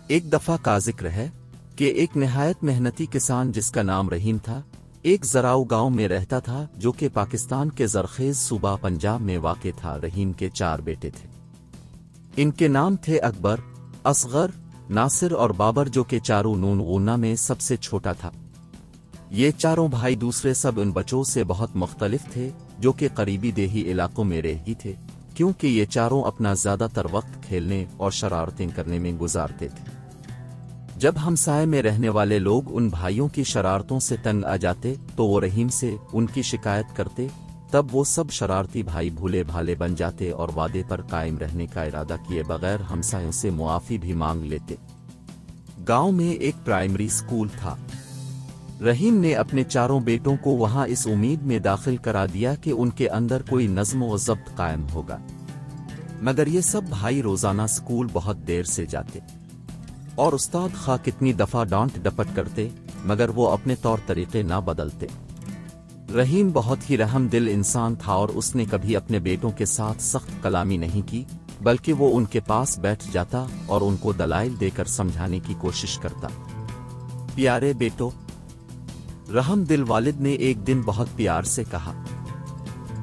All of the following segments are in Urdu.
ایک دفعہ کا ذکر ہے کہ ایک نہایت محنتی کسان جس کا نام رحیم تھا ایک زراؤ گاؤں میں رہتا تھا جو کہ پاکستان کے زرخیز صوبہ پنجاب میں واقع تھا۔ رحیم کے 4 بیٹے تھے۔ ان کے نام تھے اکبر، اصغر، ناصر اور بابر، جو کہ چاروں نون غنہ میں سب سے چھوٹا تھا۔ یہ چاروں بھائی دوسرے سب ان بچوں سے بہت مختلف تھے جو کہ قریبی دیہی علاقوں میں رہی تھے، کیونکہ یہ چاروں اپنا زیادہ تر وقت کھیلنے اور شرارتیں کرنے میں گزارتے تھے۔ جب ہمسائے میں رہنے والے لوگ ان بھائیوں کی شرارتوں سے تنگ آ جاتے تو وہ رحیم سے ان کی شکایت کرتے، تب وہ سب شرارتی بھائی بھولے بھالے بن جاتے اور وعدے پر قائم رہنے کا ارادہ کیے بغیر ہمسایوں سے معافی بھی مانگ لیتے۔ گاؤں میں ایک پرائمری اسکول تھا۔ رحیم نے اپنے چاروں بیٹوں کو وہاں اس امید میں داخل کرا دیا کہ ان کے اندر کوئی نظم و ضبط قائم ہوگا، مگر یہ سب بھائی روزانہ اسکول بہت دیر سے جاتے اور استاد خواہ کتنی دفعہ ڈانٹ ڈپٹ کرتے مگر وہ اپنے طور طریقے نہ بدلتے۔ رحیم بہت ہی رحم دل انسان تھا اور اس نے کبھی اپنے بیٹوں کے ساتھ سخت کلامی نہیں کی، بلکہ وہ ان کے پاس بیٹھ جاتا اور ان کو دلائل دے کر سمجھانے کی کوشش کرتا۔ پیارے بیٹو، رحم دل والد نے ایک دن بہت پیار سے کہا،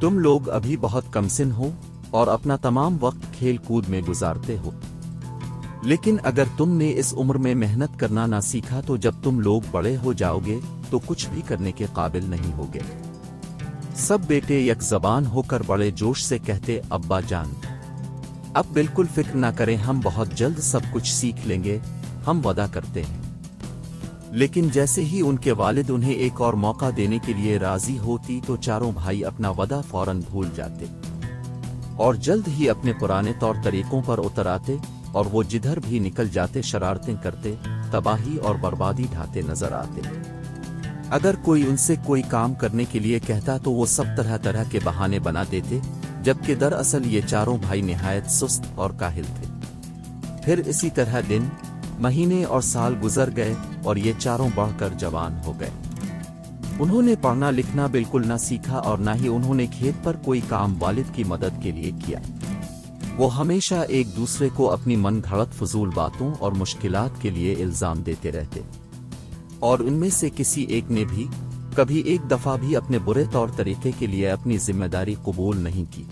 تم لوگ ابھی بہت کم سن ہو اور اپنا تمام وقت کھیل کود میں گزارتے ہو، لیکن اگر تم نے اس عمر میں محنت کرنا نہ سیکھا تو جب تم لوگ بڑے ہو جاؤ گے تو کچھ بھی کرنے کے قابل نہیں ہوگے۔ سب بیٹے یک زبان ہو کر بڑے جوش سے کہتے، ابا جان اب بالکل فکر نہ کریں، ہم بہت جلد سب کچھ سیکھ لیں گے، ہم وعدہ کرتے ہیں۔ لیکن جیسے ہی ان کے والد انہیں ایک اور موقع دینے کے لیے راضی ہوتی تو چاروں بھائی اپنا وعدہ فوراً بھول جاتے اور جلد ہی اپنے پرانے طور طریقوں پر اتر آتے، اور وہ جدھر بھی نکل جاتے شرارتیں کرتے، تباہی اور بربادی ڈھاتے نظر آتے۔ اگر کوئی ان سے کوئی کام کرنے کے لیے کہتا تو وہ سب طرح طرح کے بہانے بنا دیتے، جبکہ دراصل یہ چاروں بھائی نہایت سست اور کاہل تھے۔ پھر اسی طرح دن، مہینے اور سال گزر گئے اور یہ چاروں بڑھ کر جوان ہو گئے۔ انہوں نے پڑھنا لکھنا بالکل نہ سیکھا اور نہ ہی انہوں نے کھیت پر کوئی کام والد کی مدد کے لیے کیا۔ وہ ہمیشہ ایک دوسرے کو اپنی من گھڑت فضول باتوں اور مشکلات کے لیے الزام دیتے رہتے، اور ان میں سے کسی ایک نے بھی کبھی ایک دفعہ بھی اپنے برے طور طریقے کے لیے اپنی ذمہ داری قبول نہیں کی۔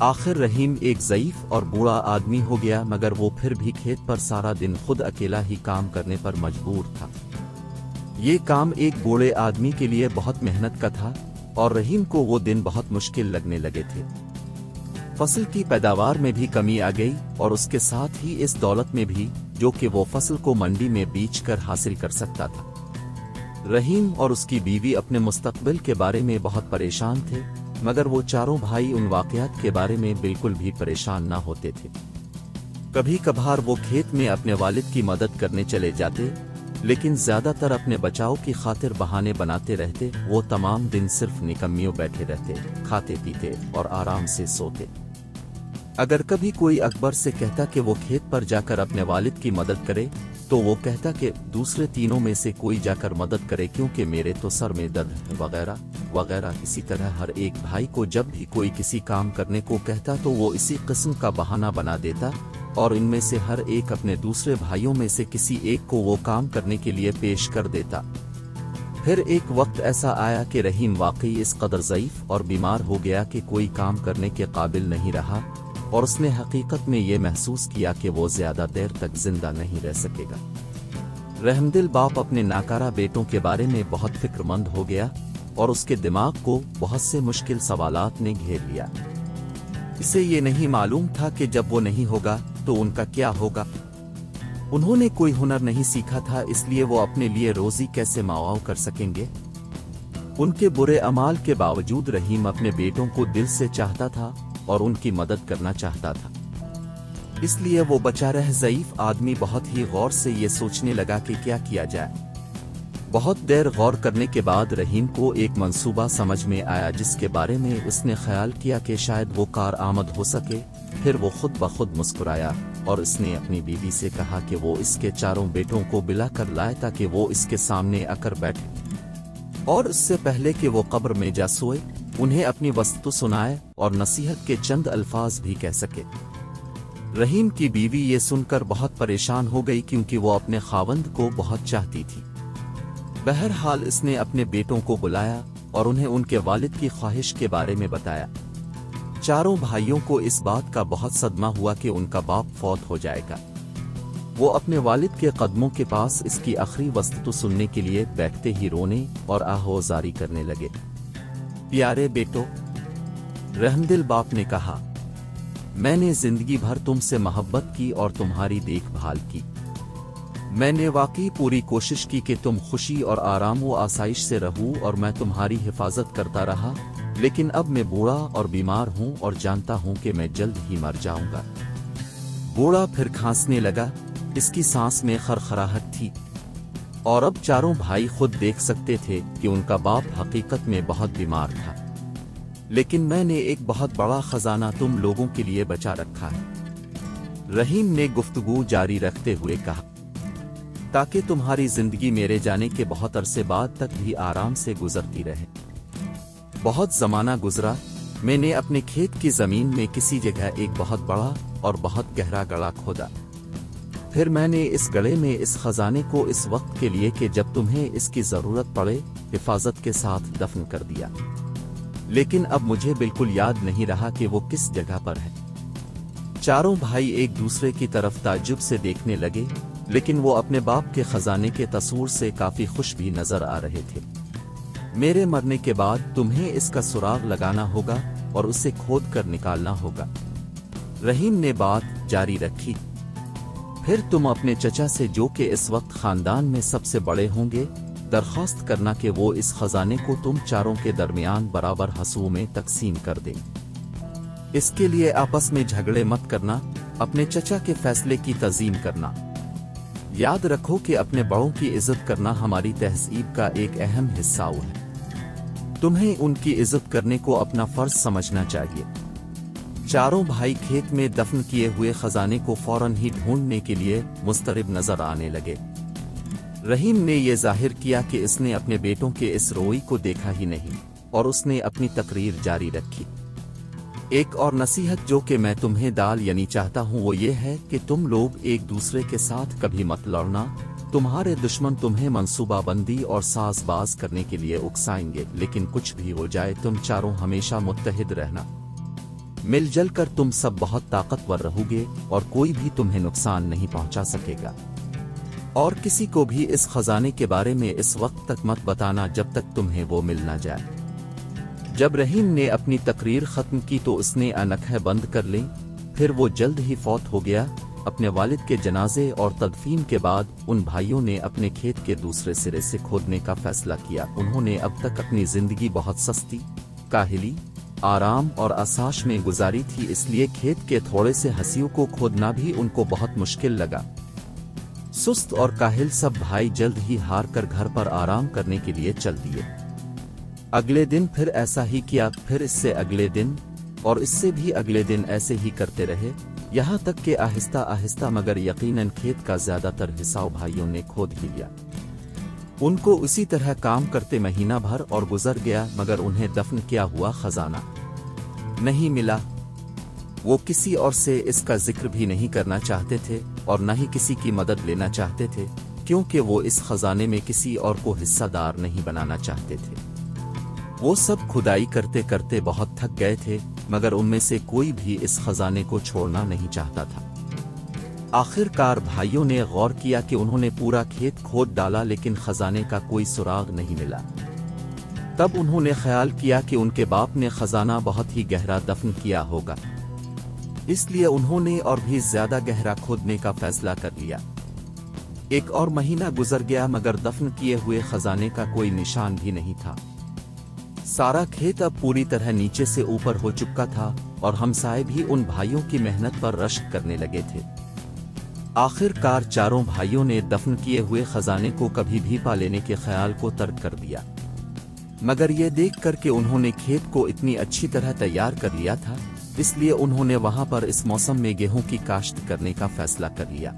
آخر رحیم ایک ضعیف اور بوڑھا آدمی ہو گیا، مگر وہ پھر بھی کھیت پر سارا دن خود اکیلا ہی کام کرنے پر مجبور تھا۔ یہ کام ایک بوڑھے آدمی کے لیے بہت محنت کا تھا اور رحیم کو وہ دن بہت مشکل لگنے لگے تھے۔ فصل کی پیداوار میں بھی کمی آ گئی اور اس کے ساتھ ہی اس دولت میں بھی جو کہ وہ فصل کو منڈی میں بیچ کر حاصل کر سکتا تھا۔ رحیم اور اس کی بیوی اپنے مستقبل کے بارے میں بہت پریشان تھے، مگر وہ چاروں بھائی ان واقعات کے بارے میں بالکل بھی پریشان نہ ہوتے تھے۔ کبھی کبھار وہ کھیت میں اپنے والد کی مدد کرنے چلے جاتے، لیکن زیادہ تر اپنے بچاؤ کی خاطر بہانے بناتے رہتے۔ وہ تمام دن صرف نکمیوں بیٹھے رہتے، کھاتے پیتے اور آرام سے سوتے۔ اگر کبھی کوئی اکبر سے کہتا کہ وہ کھیت پر جا کر اپنے والد کی مدد کرے تو وہ کہتا کہ دوسرے تینوں میں سے کوئی جا کر مدد کرے، کیونکہ میرے تو سر میں درد ہے، وغیرہ وغیرہ۔ اسی طرح ہر ایک بھائی کو جب بھی کوئی کسی کام کرنے کو کہتا تو وہ اسی قسم کا بہانہ بنا دیتا، اور ان میں سے ہر ایک اپنے دوسرے بھائیوں میں سے کسی ایک کو وہ کام کرنے کے لیے پیش کر دیتا۔ پھر ایک وقت ایسا آیا کہ رحیم واقعی اس قدر ضعیف اور بیمار ہو گیا کہ کوئی کام کرنے کے قابل نہیں رہا، اور اس نے حقیقت میں یہ محسوس کیا کہ وہ زیادہ دیر تک زندہ نہیں رہ سکے گا۔ رحمدل باپ اپنے ناکارہ بیٹوں کے بارے میں بہت فکر مند ہو گیا اور اس کے دماغ کو بہت سے مشکل سوالات نے گھیر لیا۔ اسے یہ نہیں معلوم تھا کہ جب وہ نہیں ہوگا تو ان کا کیا ہوگا۔ انہوں نے کوئی ہنر نہیں سیکھا تھا، اس لیے وہ اپنے لیے روزی کیسے ماؤ کر سکیں گے۔ ان کے برے اعمال کے باوجود رحیم اپنے بیٹوں کو دل سے چاہتا تھا اور ان کی مدد کرنا چاہتا تھا، اس لیے وہ بچا رہ ضعیف آدمی بہت ہی غور سے یہ سوچنے لگا کہ کیا کیا جائے۔ بہت دیر غور کرنے کے بعد رحیم کو ایک منصوبہ سمجھ میں آیا جس کے بارے میں اس نے خیال کیا کہ شاید وہ کارآمد ہو سکے۔ پھر وہ خود بخود مسکرایا اور اس نے اپنی بیوی سے کہا کہ وہ اس کے چاروں بیٹوں کو بلا کر لائے تاکہ وہ اس کے سامنے آ کر بیٹھے، اور اس سے پہلے کہ وہ قبر میں جا سوئے انہیں اپنی وصیت سنائے اور نصیحت کے چند الفاظ بھی کہہ سکے۔ رحیم کی بیوی یہ سن کر بہت پریشان ہو گئی کیونکہ وہ اپنے خاوند کو بہت چاہتی تھی۔ بہرحال اس نے اپنے بیٹوں کو بلایا اور انہیں ان کے والد کی خواہش کے بارے میں بتایا۔ چاروں بھائیوں کو اس بات کا بہت صدمہ ہوا کہ ان کا باپ فوت ہو جائے گا۔ وہ اپنے والد کے قدموں کے پاس اس کی آخری وصیت سننے کے لیے بیٹھتے ہی رونے اور آہوزاری کرنے لگے۔ پیارے بیٹو، رحمدل باپ نے کہا، میں نے زندگی بھر تم سے محبت کی اور تمہاری دیکھ بھال کی۔ میں نے واقعی پوری کوشش کی کہ تم خوشی اور آرام و آسائش سے رہو اور میں تمہاری حفاظت کرتا رہا، لیکن اب میں بوڑھا اور بیمار ہوں اور جانتا ہوں کہ میں جلد ہی مر جاؤں گا۔ بوڑھا پھر کھانسنے لگا، اس کی سانس میں خرخراہٹ تھی، اور اب چاروں بھائی خود دیکھ سکتے تھے کہ ان کا باپ حقیقت میں بہت بیمار تھا۔ لیکن میں نے ایک بہت بڑا خزانہ تم لوگوں کے لیے بچا رکھا ہے، رحیم نے گفتگو جاری رکھتے ہوئے کہا، تاکہ تمہاری زندگی میرے جانے کے بہت عرصے بعد تک بھی آرام سے گزرتی رہے۔ بہت زمانہ گزرا، میں نے اپنے کھیت کی زمین میں کسی جگہ ایک بہت بڑا اور بہت گہرا گڑھا کھودا۔ پھر میں نے اس گڑھے میں اس خزانے کو اس وقت کے لیے کہ جب تمہیں اس کی ضرورت پڑے حفاظت کے ساتھ دفن کر دیا، لیکن اب مجھے بالکل یاد نہیں رہا کہ وہ کس جگہ پر ہے۔ چاروں بھائی ایک دوسرے کی طرف تعجب سے دیکھنے لگے، لیکن وہ اپنے باپ کے خزانے کے تصور سے کافی خوش بھی نظر آ رہے تھے۔ میرے مرنے کے بعد تمہیں اس کا سراغ لگانا ہوگا اور اسے کھود کر نکالنا ہوگا، رحیم نے بات جاری رکھی۔ پھر تم اپنے چچا سے، جو کہ اس وقت خاندان میں سب سے بڑے ہوں گے، درخواست کرنا کہ وہ اس خزانے کو تم چاروں کے درمیان برابر حصوں میں تقسیم کر دیں۔ اس کے لیے آپس میں جھگڑے مت کرنا، اپنے چچا کے فیصلے کی تعظیم کرنا۔ یاد رکھو کہ اپنے بڑوں کی عزت کرنا ہماری تہذیب کا ایک اہم حصہ ہے۔ تمہیں ان کی عزت کرنے کو اپنا فرض سمجھنا چاہیے۔ چاروں بھائی کھیت میں دفن کیے ہوئے خزانے کو فوراً ہی ڈھونڈنے کے لیے مضطرب نظر آنے لگے۔ رحیم نے یہ ظاہر کیا کہ اس نے اپنے بیٹوں کے اس روئی کو دیکھا ہی نہیں، اور اس نے اپنی تقریر جاری رکھی۔ ایک اور نصیحت جو کہ میں تمہیں چاہتا ہوں وہ یہ ہے کہ تم لوگ ایک دوسرے کے ساتھ کبھی مت لڑنا۔ تمہارے دشمن تمہیں منصوبہ بندی اور ساز باز کرنے کے لیے اکسائیں گے، لیکن کچھ بھی ہو جائے تم چاروں ہمیشہ متحد رہنا۔ مل جل کر تم سب بہت طاقتور رہو گے اور کوئی بھی تمہیں نقصان نہیں پہنچا سکے گا۔ اور کسی کو بھی اس خزانے کے بارے میں اس وقت تک مت بتانا جب تک تمہیں وہ مل نہ جائے۔ جب رحیم نے اپنی تقریر ختم کی تو اس نے آنکھیں بند کر لیں، پھر وہ جلد ہی فوت ہو گیا۔ اپنے والد کے جنازے اور تدفین کے بعد ان بھائیوں نے اپنے کھیت کے دوسرے سرے سے کھودنے کا فیصلہ کیا۔ انہوں نے اب تک اپنی زندگی بہت سستی، کاہلی، آرام اور آسائش میں گزاری تھی، اس لیے کھیت کے تھوڑے سے حصوں کو کھودنا بھی ان کو بہت مشکل لگا۔ سست اور کاہل سب بھائی جلد ہی ہار کر گھر پر آرام کرنے کے لیے چل دیے۔ اگلے دن پھر ایسا ہی کیا، پھر اس سے اگلے دن اور اس سے بھی اگلے دن ایسے ہی کرتے رہے، یہاں تک کہ آہستہ آہستہ مگر یقیناً کھیت کا زیادہ تر حصہ بھائیوں نے کھود ہی لیا۔ ان کو اسی طرح کام کرتے مہینہ بھر اور گزر گیا، مگر انہیں دفن کیا ہوا خزانہ نہیں ملا۔ وہ کسی اور سے اس کا ذکر بھی نہیں کرنا چاہتے تھے اور نہ ہی کسی کی مدد لینا چاہتے تھے، کیونکہ وہ اس خزانے میں کسی اور کو حصہ دار نہیں بنانا چاہتے تھے۔ وہ سب کھدائی کرتے کرتے بہت تھک گئے تھے، مگر ان میں سے کوئی بھی اس خزانے کو چھوڑنا نہیں چاہتا تھا۔ آخر کار بھائیوں نے غور کیا کہ انہوں نے پورا کھیت کھود ڈالا لیکن خزانے کا کوئی سراغ نہیں ملا۔ تب انہوں نے خیال کیا کہ ان کے باپ نے خزانہ بہت ہی گہرا دفن کیا ہوگا، اس لیے انہوں نے اور بھی زیادہ گہرا کھودنے کا فیصلہ کر لیا۔ ایک اور مہینہ گزر گیا مگر دفن کیے ہوئے خزانے کا کوئی نشان بھی نہیں تھا۔ سارا کھیت اب پوری طرح نیچے سے اوپر ہو چکا تھا اور ہمسائے بھی ان بھائیوں کی محنت پر رشک کرنے لگے تھے۔ آخر کار چاروں بھائیوں نے دفن کیے ہوئے خزانے کو کبھی بھی پا لینے کے خیال کو ترک کر دیا، مگر یہ دیکھ کر کہ انہوں نے کھیت کو اتنی اچھی طرح تیار کر لیا تھا، اس لیے انہوں نے وہاں پر اس موسم میں گیہوں کی کاشت کرنے کا فیصلہ کر لیا۔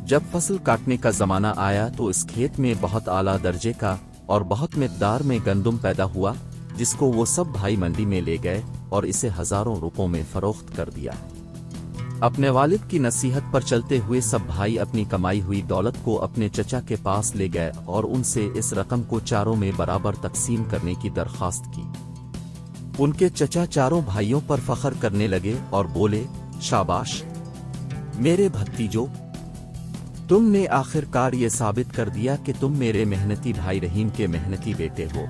جب فصل کاٹنے کا زمانہ آیا تو اس کھیت میں بہت اعلیٰ درجے کا اور بہت مقدار میں گندم پیدا ہوا، جس کو وہ سب بھائی منڈی میں لے گئے اور اسے ہزاروں روپوں میں فروخت کر دیا۔ اپنے والد کی نصیحت پر چلتے ہوئے سب بھائی اپنی کمائی ہوئی دولت کو اپنے چچا کے پاس لے گئے اور ان سے اس رقم کو چاروں میں برابر تقسیم کرنے کی درخواست کی۔ ان کے چچا چاروں بھائیوں پر فخر کرنے لگے اور بولے، شاباش میرے بھتیجو، تم نے آخر کار یہ ثابت کر دیا کہ تم میرے محنتی بھائی رحیم کے محنتی بیٹے ہو۔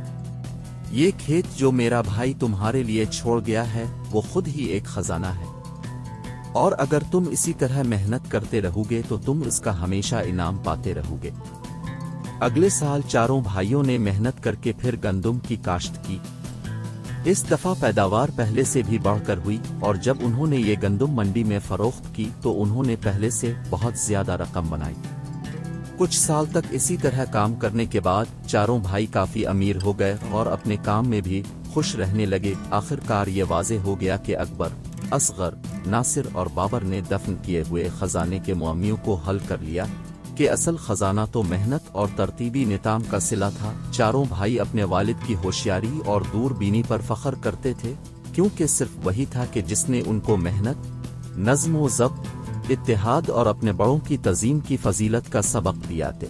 یہ کھیت جو میرا بھائی تمہارے لیے چھوڑ گیا ہے وہ خود ہی ایک خزانہ ہے، اور اگر تم اسی طرح محنت کرتے رہو گے تو تم اس کا ہمیشہ انعام پاتے رہو گے۔ اگلے سال چاروں بھائیوں نے محنت کر کے پھر گندم کی کاشت کی۔ اس دفعہ پیداوار پہلے سے بھی بڑھ کر ہوئی، اور جب انہوں نے یہ گندم منڈی میں فروخت کی تو انہوں نے پہلے سے بہت زیادہ رقم بنائی۔ کچھ سال تک اسی طرح کام کرنے کے بعد چاروں بھائی کافی امیر ہو گئے اور اپنے کام میں بھی خوش رہنے لگے۔ آخر کار یہ واضح ہو گیا کہ اکبر، اصغر، ناصر اور بابر نے دفن کیے ہوئے خزانے کے معاملوں کو حل کر لیا کہ اصل خزانہ تو محنت اور ترتیبی نظام کا صلہ تھا۔ چاروں بھائی اپنے والد کی ہوشیاری اور دور بینی پر فخر کرتے تھے، کیونکہ صرف وہی تھا کہ جس نے ان کو محنت، نظم و ضبط، اتحاد اور اپنے بڑوں کی تعظیم کی فضیلت کا سبق دیا تھا۔